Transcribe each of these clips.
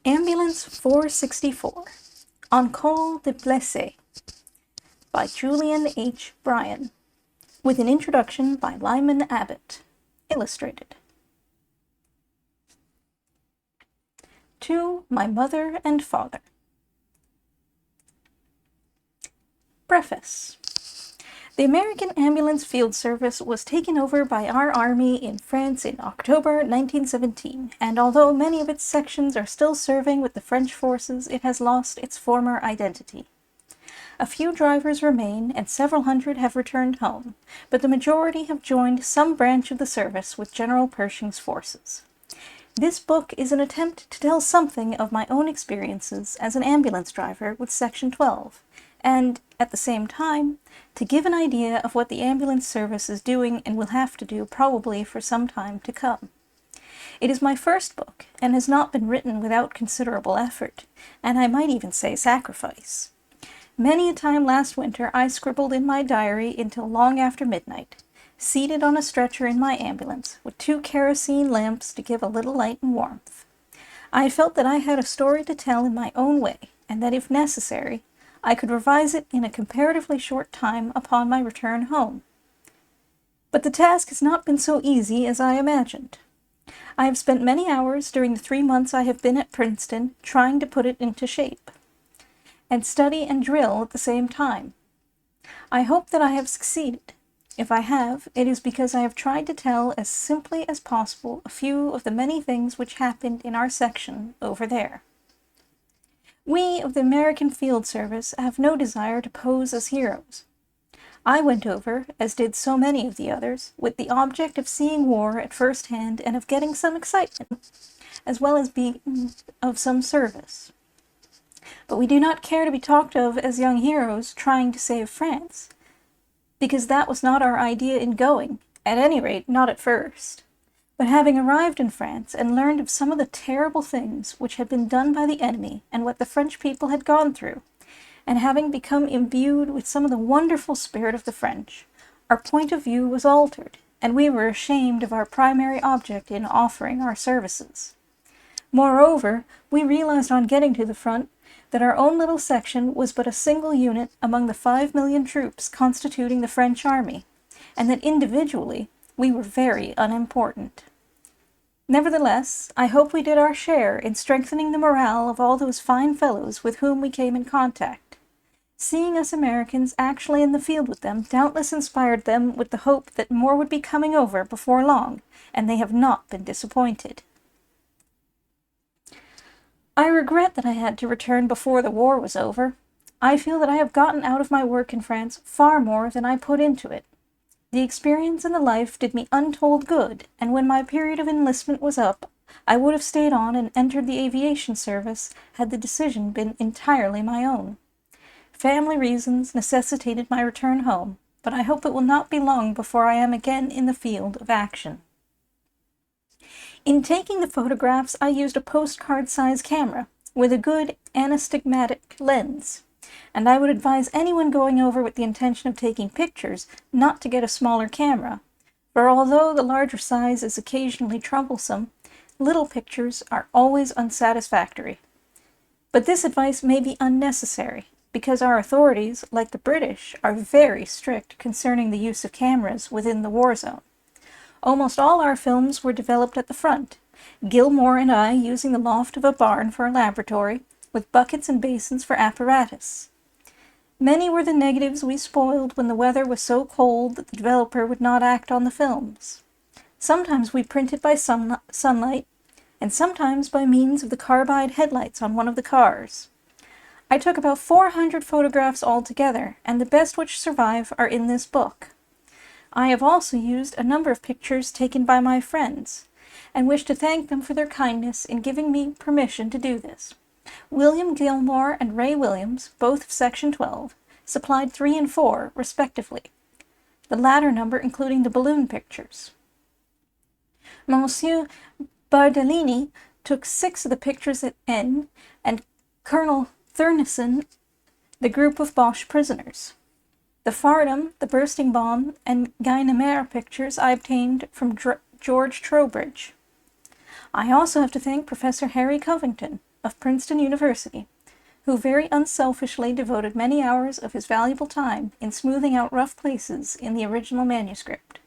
Ambulance 464, On Col de Blessé, by Julien H Bryan, with an introduction by Lyman Abbott, illustrated. To my mother and father. Preface. The American Ambulance Field Service was taken over by our Army in France in October 1917, and although many of its sections are still serving with the French forces, it has lost its former identity. A few drivers remain, and several hundred have returned home, but the majority have joined some branch of the service with General Pershing's forces. This book is an attempt to tell something of my own experiences as an ambulance driver with Section 12, and, at the same time, to give an idea of what the ambulance service is doing and will have to do probably for some time to come. It is my first book, and has not been written without considerable effort, and I might even say sacrifice. Many a time last winter I scribbled in my diary until long after midnight, seated on a stretcher in my ambulance, with 2 kerosene lamps to give a little light and warmth. I felt that I had a story to tell in my own way, and that if necessary, I could revise it in a comparatively short time upon my return home. But the task has not been so easy as I imagined. I have spent many hours during the 3 months I have been at Princeton trying to put it into shape, and study and drill at the same time. I hope that I have succeeded. If I have, it is because I have tried to tell as simply as possible a few of the many things which happened in our section over there. We of the American Field Service have no desire to pose as heroes. I went over, as did so many of the others, with the object of seeing war at first hand and of getting some excitement, as well as being of some service. But we do not care to be talked of as young heroes trying to save France, because that was not our idea in going, at any rate not at first. But having arrived in France and learned of some of the terrible things which had been done by the enemy and what the French people had gone through, and having become imbued with some of the wonderful spirit of the French, our point of view was altered, and we were ashamed of our primary object in offering our services. Moreover, we realized on getting to the front that our own little section was but a single unit among the 5 million troops constituting the French army, and that individually we were very unimportant. Nevertheless, I hope we did our share in strengthening the morale of all those fine fellows with whom we came in contact. Seeing us Americans actually in the field with them doubtless inspired them with the hope that more would be coming over before long, and they have not been disappointed. I regret that I had to return before the war was over. I feel that I have gotten out of my work in France far more than I put into it. The experience and the life did me untold good, and when my period of enlistment was up, I would have stayed on and entered the aviation service had the decision been entirely my own. Family reasons necessitated my return home, but I hope it will not be long before I am again in the field of action. In taking the photographs, I used a postcard-size camera with a good anastigmatic lens, and I would advise anyone going over with the intention of taking pictures not to get a smaller camera, for although the larger size is occasionally troublesome, little pictures are always unsatisfactory. But this advice may be unnecessary, because our authorities, like the British, are very strict concerning the use of cameras within the war zone. Almost all our films were developed at the front, Gilmore and I using the loft of a barn for a laboratory, with buckets and basins for apparatus. Many were the negatives we spoiled when the weather was so cold that the developer would not act on the films. Sometimes we printed by sunlight, and sometimes by means of the carbide headlights on one of the cars. I took about 400 photographs altogether, and the best which survive are in this book. I have also used a number of pictures taken by my friends, and wish to thank them for their kindness in giving me permission to do this. William Gilmore and Ray Williams, both of Section 12, supplied 3 and 4, respectively, the latter number including the balloon pictures. Monsieur Bardellini took 6 of the pictures at N, and Colonel Thurneson the group of Boche prisoners. The Fardham, the bursting bomb, and Guynemer pictures I obtained from George Trowbridge. I also have to thank Professor Harry Covington, of Princeton University, who very unselfishly devoted many hours of his valuable time in smoothing out rough places in the original manuscript.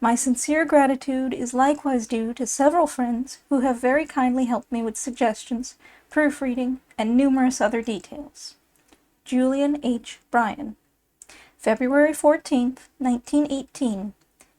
My sincere gratitude is likewise due to several friends who have very kindly helped me with suggestions, proofreading, and numerous other details. Julien H Bryan, February 14th, 1918,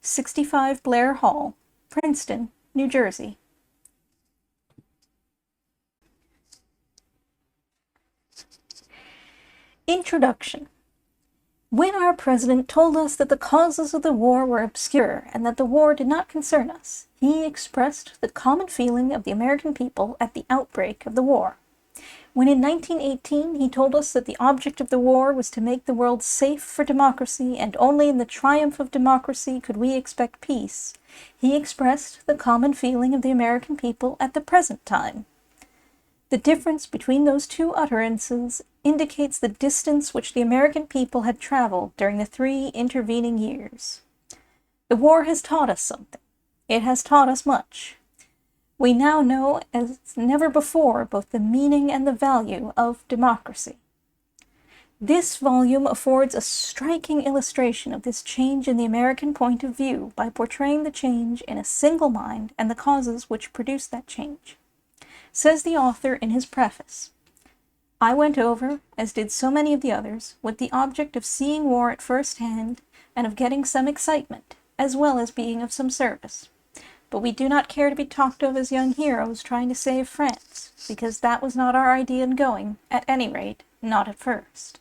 65 Blair Hall, Princeton, New Jersey. Introduction. When our president told us that the causes of the war were obscure and that the war did not concern us, he expressed the common feeling of the American people at the outbreak of the war. When in 1918 he told us that the object of the war was to make the world safe for democracy and only in the triumph of democracy could we expect peace, he expressed the common feeling of the American people at the present time. The difference between those two utterances indicates the distance which the American people had traveled during the 3 intervening years. The war has taught us something. It has taught us much. We now know as never before both the meaning and the value of democracy. This volume affords a striking illustration of this change in the American point of view by portraying the change in a single mind and the causes which produced that change. Says the author in his preface, "I went over, as did so many of the others, with the object of seeing war at first hand and of getting some excitement, as well as being of some service. But we do not care to be talked of as young heroes trying to save France, because that was not our idea in going, at any rate, not at first.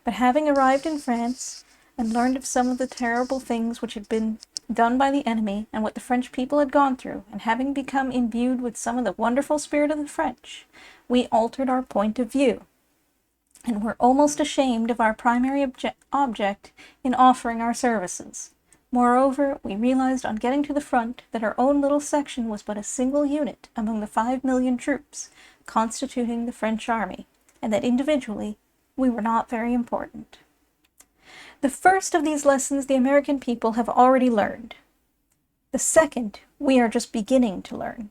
But having arrived in France, and learned of some of the terrible things which had been done by the enemy, and what the French people had gone through, and having become imbued with some of the wonderful spirit of the French, we altered our point of view, and were almost ashamed of our primary object in offering our services. Moreover, we realized on getting to the front that our own little section was but a single unit among the 5 million troops constituting the French army, and that individually we were not very important." The first of these lessons the American people have already learned. The second we are just beginning to learn.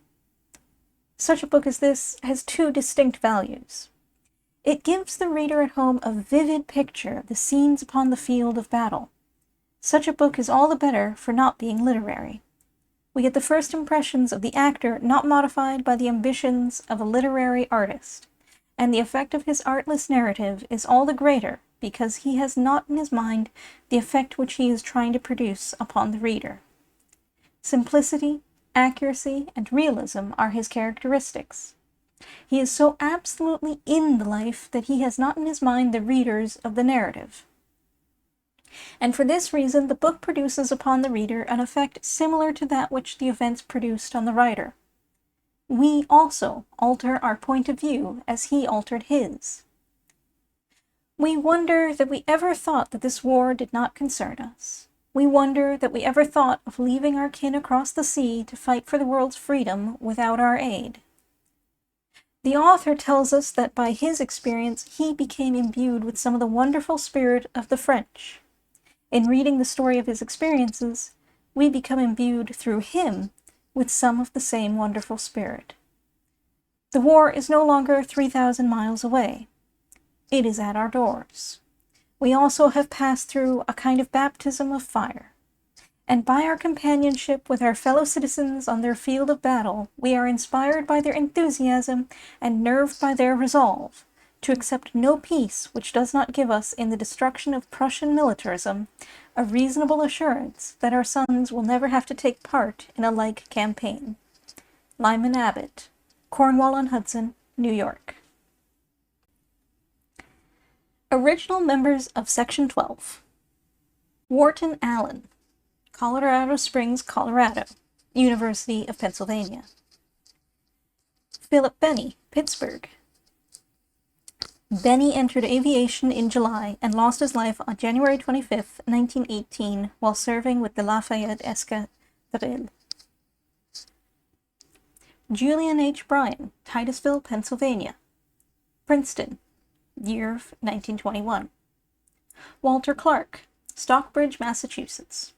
Such a book as this has 2 distinct values. It gives the reader at home a vivid picture of the scenes upon the field of battle. Such a book is all the better for not being literary. We get the first impressions of the actor not modified by the ambitions of a literary artist, and the effect of his artless narrative is all the greater because he has not in his mind the effect which he is trying to produce upon the reader. Simplicity, accuracy, and realism are his characteristics. He is so absolutely in the life that he has not in his mind the readers of the narrative. And for this reason the book produces upon the reader an effect similar to that which the events produced on the writer. We also alter our point of view as he altered his. We wonder that we ever thought that this war did not concern us. We wonder that we ever thought of leaving our kin across the sea to fight for the world's freedom without our aid. The author tells us that by his experience he became imbued with some of the wonderful spirit of the French. In reading the story of his experiences, we become imbued through him with some of the same wonderful spirit. The war is no longer 3,000 miles away. It is at our doors. We also have passed through a kind of baptism of fire, and by our companionship with our fellow citizens on their field of battle, we are inspired by their enthusiasm and nerved by their resolve to accept no peace which does not give us in the destruction of Prussian militarism a reasonable assurance that our sons will never have to take part in a like campaign. Lyman Abbott, Cornwall-on-Hudson, New York. Original members of Section 12. Wharton Allen, Colorado Springs, Colorado, University of Pennsylvania. Philip Benny, Pittsburgh. Benny entered aviation in July and lost his life on January 25, 1918, while serving with the Lafayette Escadrille. Julien H Bryan, Titusville, Pennsylvania. Princeton, year of 1921. Walter Clark, Stockbridge, Massachusetts.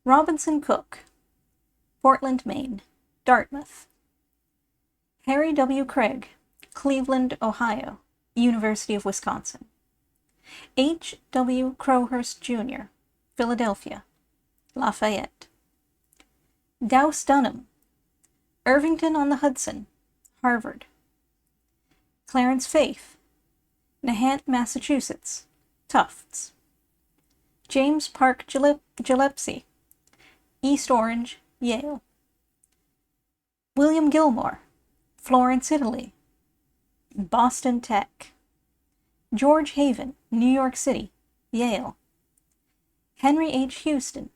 Robinson Cook, Portland, Maine. Dartmouth. Harry W. Craig, Cleveland, Ohio, University of Wisconsin. H. W. Crowhurst, Jr., Philadelphia, Lafayette. Dowse Dunham, Irvington on the Hudson, Harvard. Clarence Faith, Nahant, Massachusetts, Tufts. James Park Gillespie, East Orange, Yale. William Gilmore, Florence, Italy, Boston Tech. George Haven, New York City, Yale. Henry H. Houston,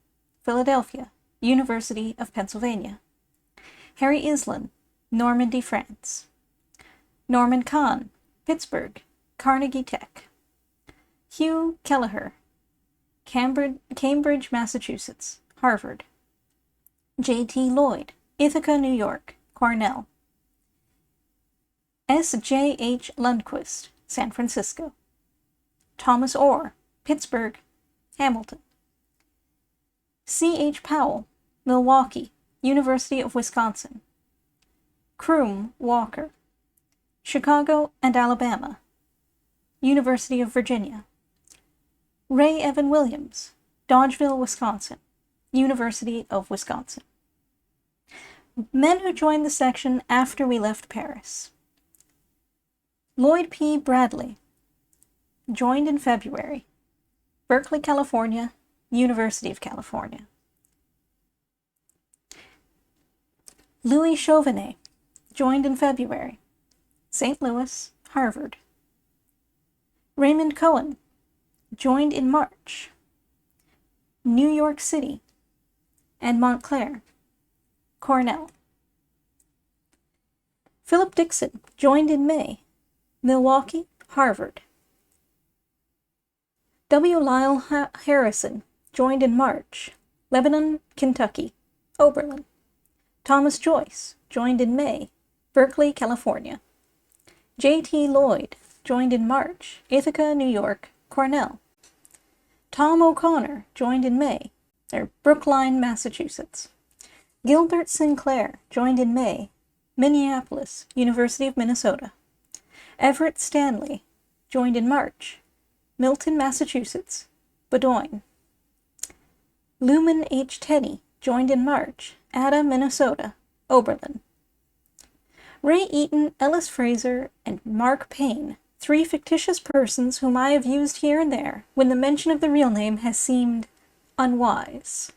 Philadelphia, University of Pennsylvania. Harry Islin, Normandy, France. Norman Kahn, Pittsburgh, Carnegie Tech. Hugh Kelleher, Cambridge, Massachusetts, Harvard. J.T. Lloyd, Ithaca, New York, Cornell. S.J.H. Lundquist, San Francisco. Thomas Orr, Pittsburgh, Hamilton. C.H. Powell, Milwaukee, University of Wisconsin. Croom Walker, Chicago and Alabama, University of Virginia. Ray Evan Williams, Dodgeville, Wisconsin, University of Wisconsin. Men who joined the section after we left Paris. Lloyd P. Bradley, joined in February, Berkeley, California, University of California. Louis Chauvenet, joined in February, St. Louis, Harvard. Raymond Cohen, joined in March, New York City and Montclair, Cornell. Philip Dixon, joined in May, Milwaukee, Harvard. W. Lyle Harrison, joined in March, Lebanon, Kentucky, Oberlin. Thomas Joyce, joined in May, Berkeley, California. J.T. Lloyd, joined in March, Ithaca, New York, Cornell. Tom O'Connor, joined in May, Brookline, Massachusetts. Gilbert Sinclair, joined in May, Minneapolis, University of Minnesota. Everett Stanley, joined in March, Milton, Massachusetts, Bowdoin. Luman H. Tenney, joined in March, Ada, Minnesota, Oberlin. Ray Eaton, Ellis Fraser, and Mark Payne, 3 fictitious persons whom I have used here and there when the mention of the real name has seemed unwise.